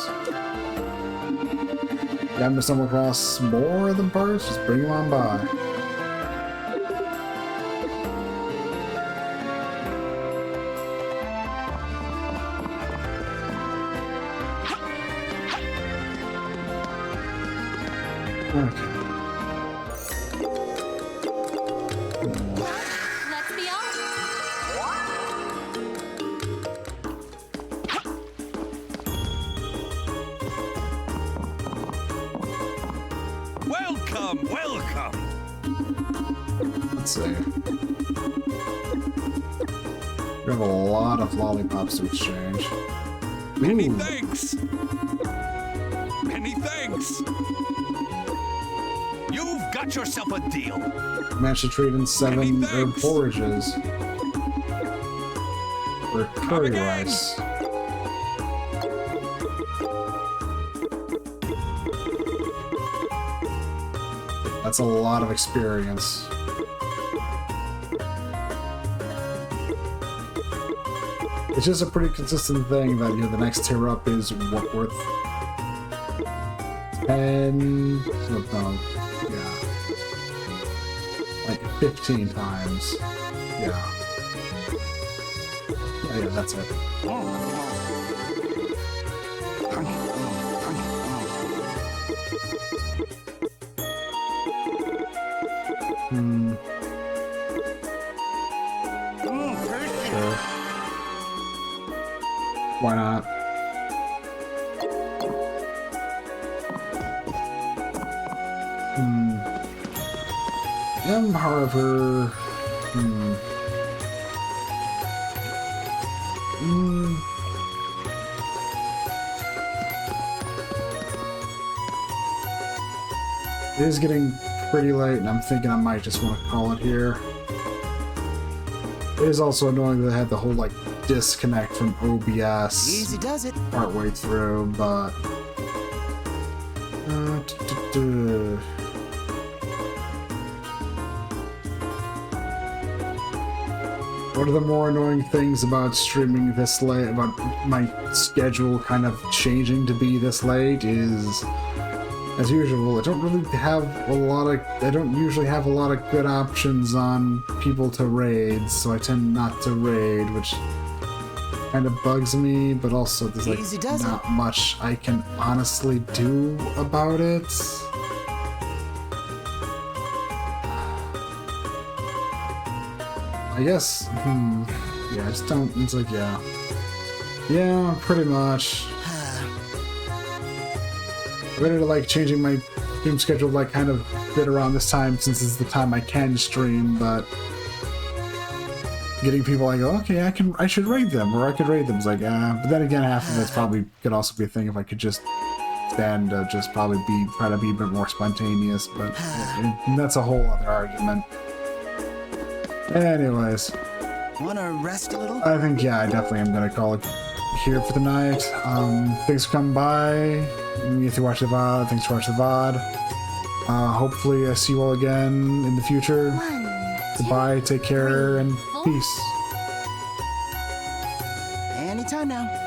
You happen to stumble across more of them first? Just bring them on by. Okay. Let's be off. Welcome, welcome! Let's see. We have a lot of lollipops to exchange. Many Ooh. thanks! Many thanks! You've got yourself a deal. Managed to trade in 7 Many herb thanks. forages for curry again. rice. That's a lot of experience. It's just a pretty consistent thing that, you know, the next tier up is worth 10, no, yeah, like 15 times. Yeah. Yeah, that's it. Sure. Why not? However, it is getting pretty late, and I'm thinking I might just want to call it here. It is also annoying that I had the whole like disconnect from OBS Easy does it. partway through, but one of the more annoying things about streaming this late, about my schedule kind of changing to be this late, is, as usual, I don't usually have a lot of good options on people to raid, so I tend not to raid, which kind of bugs me, but also there's like not much I can honestly do about it. I guess, yeah, I just don't, it's like, yeah, pretty much. I ready to like changing my stream schedule like kind of fit around this time since it's the time I can stream, but getting people like, oh, okay, I should raid them, or I could raid them. It's like, but then again, half of this probably could also be a thing if I could just stand to just probably try to be a bit more spontaneous, but that's a whole other argument. Anyways, Wanna rest a little? I think, yeah, I definitely am gonna call it here for the night. Thanks for coming by. If you watch the VOD, thanks for watching the VOD. Hopefully I see you all again in the future. Goodbye, take care, and peace. Anytime now.